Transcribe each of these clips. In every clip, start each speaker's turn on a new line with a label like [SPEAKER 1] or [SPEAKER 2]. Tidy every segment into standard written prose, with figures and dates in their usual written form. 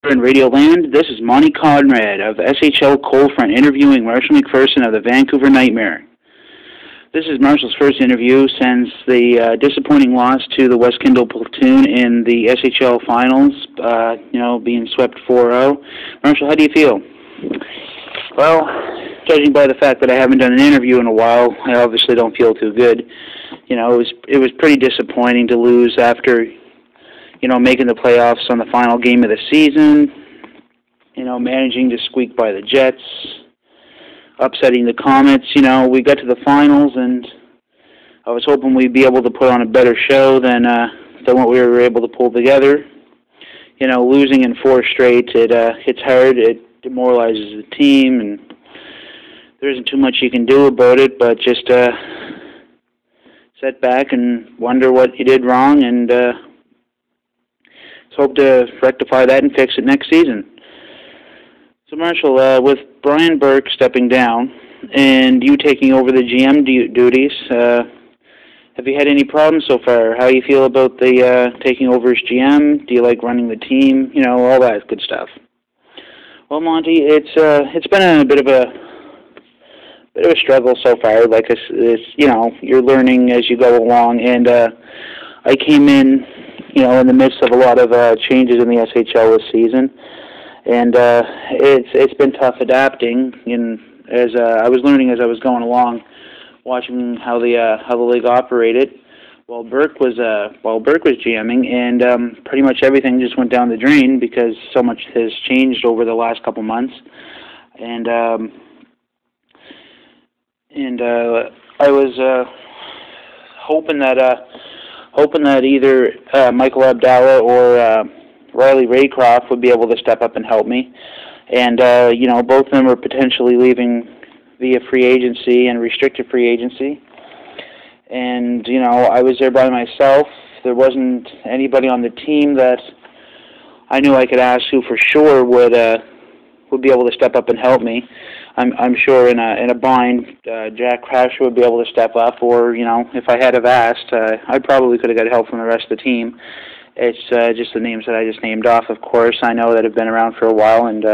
[SPEAKER 1] In Radio Land, this is Monty Conrad of SHL Coldfront interviewing Marshall McPherson of the Vancouver Nightmare. This is Marshall's first interview since the disappointing loss to the West Kendall Platoon in the SHL Finals, being swept 4-0. Marshall, how do you feel?
[SPEAKER 2] Well,
[SPEAKER 1] Judging by the fact that I haven't done an interview in a while, I obviously don't feel too good. It was pretty disappointing to lose after making the playoffs on the final game of the season, managing to squeak by the Jets, upsetting the Comets. We got to the finals, and I was hoping we'd be able to put on a better show than what we were able to pull together. Losing in 4 straight, it's hard, it demoralizes the team, and there isn't too much you can do about it, but just sit back and wonder what you did wrong, and hope to rectify that and fix it next season. So, Marshall, with Brian Burke stepping down and you taking over the GM duties, have you had any problems so far? How do you feel about the taking over as GM? Do you like running the team? All that good stuff. Well, Monty, it's been a bit of a struggle so far. Like you're learning as you go along, and I came in in the midst of a lot of changes in the SHL this season, and it's been tough adapting. As I was learning as I was going along, watching how the league operated. While Burke was GMing, and pretty much everything just went down the drain because so much has changed over the last couple months, and I was hoping that either Michael Abdallah or Riley Raycroft would be able to step up and help me. And, both of them are potentially leaving via free agency and restricted free agency. And, I was there by myself. There wasn't anybody on the team that I knew I could ask who for sure would be able to step up and help me. I'm sure in a bind, Jack Crasher would be able to step up, or if I had have asked, I probably could have got help from the rest of the team. It's just the names that I just named off. Of course, I know that have been around for a while, and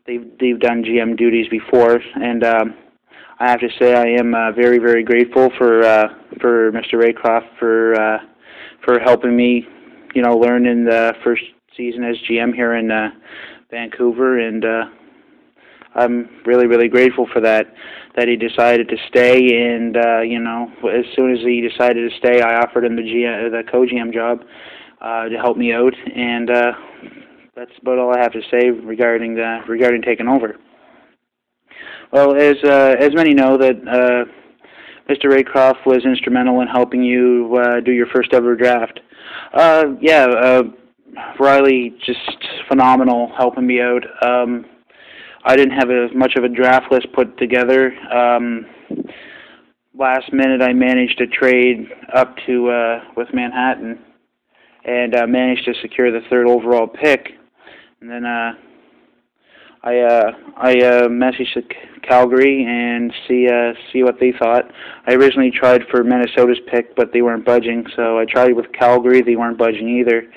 [SPEAKER 1] they've done GM duties before. And I have to say, I am very, very grateful for Mr. Raycroft for helping me, learn in the first season as GM here in Vancouver, and I'm really, really grateful for that he decided to stay. And as soon as he decided to stay, I offered him the co-GM job to help me out, and that's about all I have to say regarding taking over. Well, as many know, that Mr. Raycroft was instrumental in helping you do your first ever draft. Riley, just phenomenal, helping me out. I didn't have much of a draft list put together. Last minute, I managed to trade up to with Manhattan, and managed to secure the 3rd overall pick. And then I messaged Calgary and see what they thought. I originally tried for Minnesota's pick, but they weren't budging. So I tried with Calgary; they weren't budging either.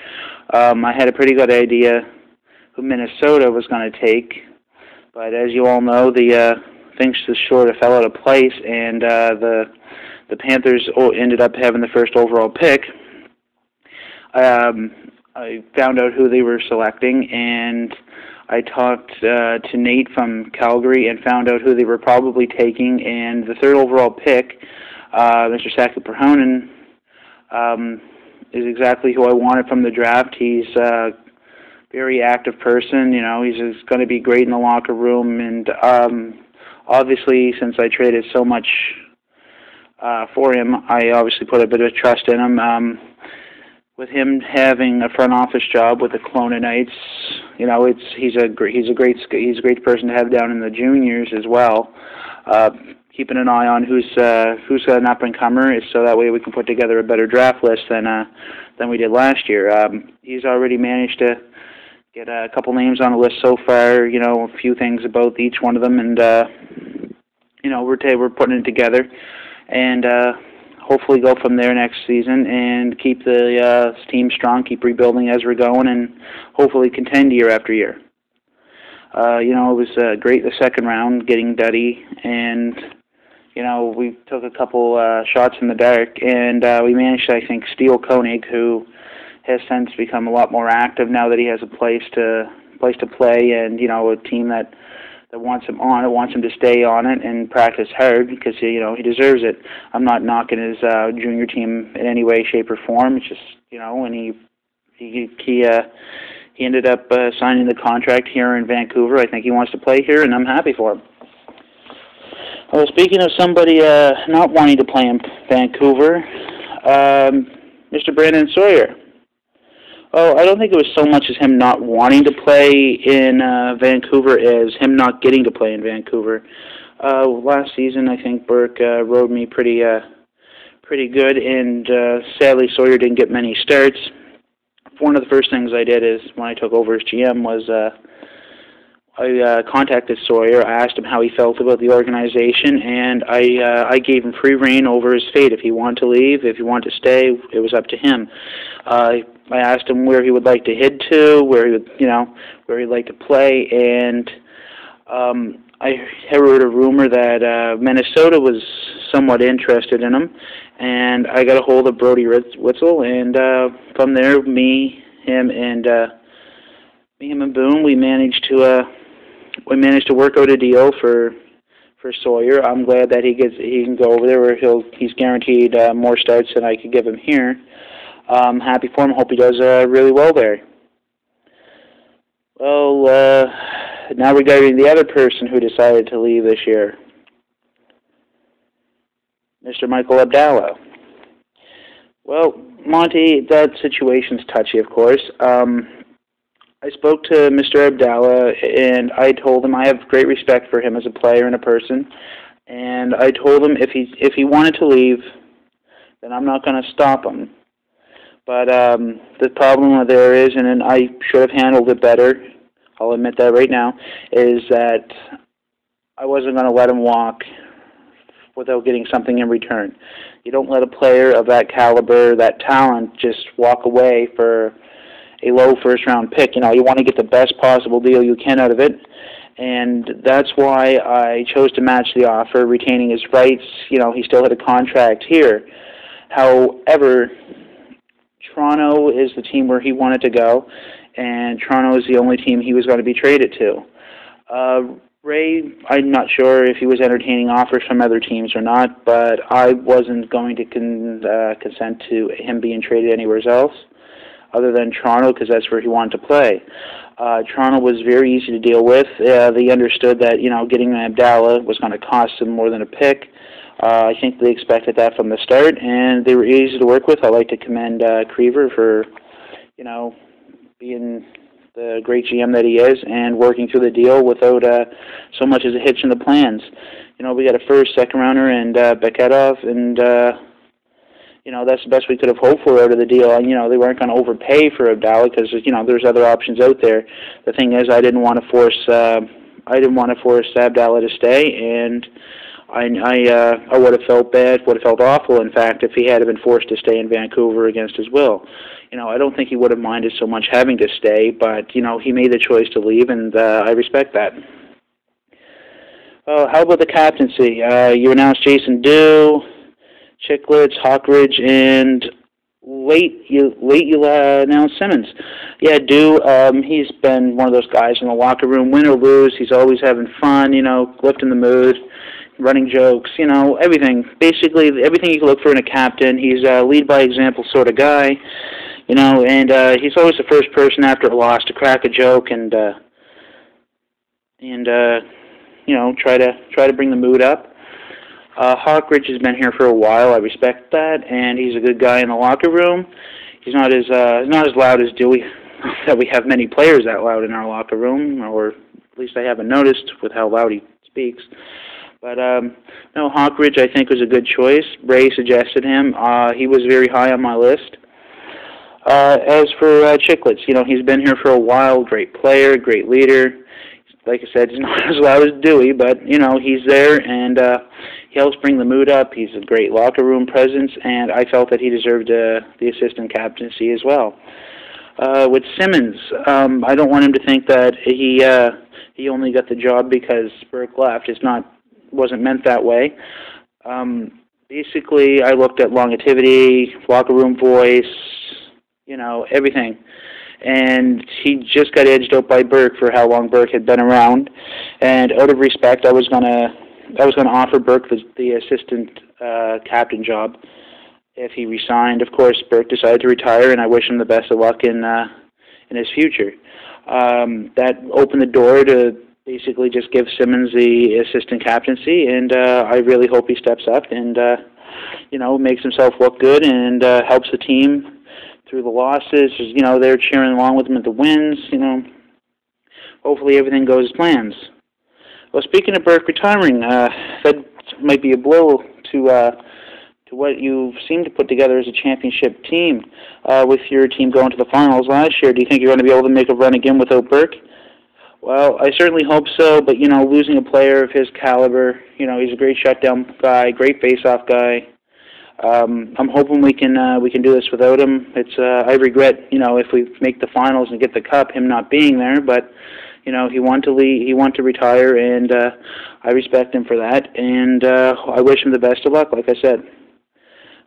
[SPEAKER 1] I had a pretty good idea who Minnesota was going to take. But as you all know, the things just sort of fell out of place, and the Panthers ended up having the 1st overall pick. I found out who they were selecting, and I talked to Nate from Calgary and found out who they were probably taking. And the 3rd overall pick, Mr. Saku Perhonen, is exactly who I wanted from the draft. He's very active person. He's going to be great in the locker room, and obviously, since I traded so much for him, I obviously put a bit of trust in him. With him having a front office job with the Kelowna Knights, he's a great person to have down in the juniors as well. Keeping an eye on who's an up and comer, so that way we can put together a better draft list than we did last year. He's already managed to get a couple names on the list so far, a few things about each one of them, and we're putting it together, and hopefully go from there next season and keep the team strong, keep rebuilding as we're going, and hopefully contend year after year. It was great the second round getting Duddy, and we took a couple shots in the dark, and we managed to, I think, steal Koenig, who has since become a lot more active now that he has a place to play, and a team that wants him on it, wants him to stay on it and practice hard because he deserves it. I'm not knocking his junior team in any way, shape, or form. It's just when he ended up signing the contract here in Vancouver. I think he wants to play here, and I'm happy for him. Well, speaking of somebody not wanting to play in Vancouver, Mr. Brandon Sawyer. Oh, I don't think it was so much as him not wanting to play in Vancouver as him not getting to play in Vancouver. Last season, I think Burke rode me pretty good, and sadly Sawyer didn't get many starts. One of the first things I did is when I took over as GM was I contacted Sawyer. I asked him how he felt about the organization, and I gave him free rein over his fate. If he wanted to leave, if he wanted to stay, it was up to him. I asked him where he would like to head to, where he would, where he'd like to play, and I heard a rumor that Minnesota was somewhat interested in him, and I got a hold of Brody Witzel, and from there, him, and Boone, we managed to work out a deal for Sawyer. I'm glad that he can go over there where he's guaranteed more starts than I could give him here. I'm happy for him. Hope he does really well there. Well, now regarding the other person who decided to leave this year, Mr. Michael Abdallah. Well, Monty, that situation's touchy, of course. I spoke to Mr. Abdallah, and I told him I have great respect for him as a player and a person, and I told him if he wanted to leave, then I'm not going to stop him. But the problem there is, and I should have handled it better, I'll admit that right now, is that I wasn't going to let him walk without getting something in return. You don't let a player of that caliber, that talent, just walk away for a low first-round pick. You want to get the best possible deal you can out of it, and that's why I chose to match the offer, retaining his rights. He still had a contract here. However, Toronto is the team where he wanted to go, and Toronto is the only team he was going to be traded to. Ray, I'm not sure if he was entertaining offers from other teams or not, but I wasn't going to consent to him being traded anywhere else other than Toronto, because that's where he wanted to play. Toronto was very easy to deal with. They understood that getting Abdallah was going to cost them more than a pick. I think they expected that from the start, and they were easy to work with. I like to commend Creever for being the great GM that he is and working through the deal without so much as a hitch in the plans. We got a first, second rounder, and Beketov, and that's the best we could have hoped for out of the deal. And they weren't going to overpay for Abdallah because there's other options out there. The thing is, I didn't want to force Abdallah to stay, and I would have felt bad, would have felt awful, in fact, if he had been forced to stay in Vancouver against his will. I don't think he would have minded so much having to stay, but, he made the choice to leave, and I respect that. How about the captaincy? You announced Jason Dew, Chicklets, Hawkridge, and late you announced Simmons. Yeah, Dew, he's been one of those guys in the locker room, win or lose, he's always having fun, lifting the mood, running jokes, everything. Basically, everything you can look for in a captain. He's a lead-by-example sort of guy, and he's always the first person after a loss to crack a joke and try to bring the mood up. Hawkridge has been here for a while. I respect that, and he's a good guy in the locker room. He's not as loud as Dewey. That we have many players that loud in our locker room, or at least I haven't noticed with how loud he speaks. But no, Hawkridge I think was a good choice. Ray suggested him. He was very high on my list. As for Chicklets, he's been here for a while. Great player, great leader. Like I said, he's not as loud as Dewey, but he's there, and he helps bring the mood up. He's a great locker room presence, and I felt that he deserved the assistant captaincy as well. With Simmons, I don't want him to think that he only got the job because Burke left. Wasn't meant that way. Basically, I looked at longevity, locker room voice, everything. And he just got edged out by Burke for how long Burke had been around. And out of respect, I was gonna offer Burke the assistant captain job if he resigned. Of course, Burke decided to retire, and I wish him the best of luck in his future. That opened the door to basically just give Simmons the assistant captaincy, and I really hope he steps up and makes himself look good and helps the team through the losses. They're cheering along with him at the wins. Hopefully everything goes as planned. Well, speaking of Burke retiring, that might be a blow to what you seem to put together as a championship team with your team going to the finals last year. Do you think you're going to be able to make a run again without Burke? Well, I certainly hope so, but, losing a player of his caliber, he's a great shutdown guy, great face-off guy. I'm hoping we can do this without him. I regret, if we make the finals and get the cup, him not being there, but, he wanted to leave, he wanted to retire, and I respect him for that, and I wish him the best of luck, like I said.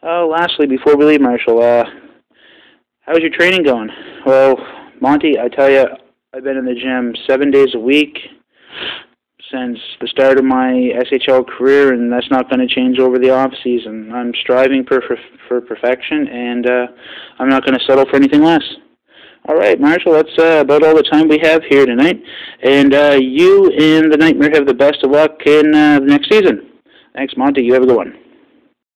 [SPEAKER 1] Lastly, before we leave, Marshall, how's your training going? Well, Monty, I tell you, I've been in the gym 7 days a week since the start of my SHL career, and that's not going to change over the off season. I'm striving for perfection, and I'm not going to settle for anything less. All right, Marshall, that's about all the time we have here tonight, and you and the Nightmare have the best of luck in the next season. Thanks, Monty. You have a good one.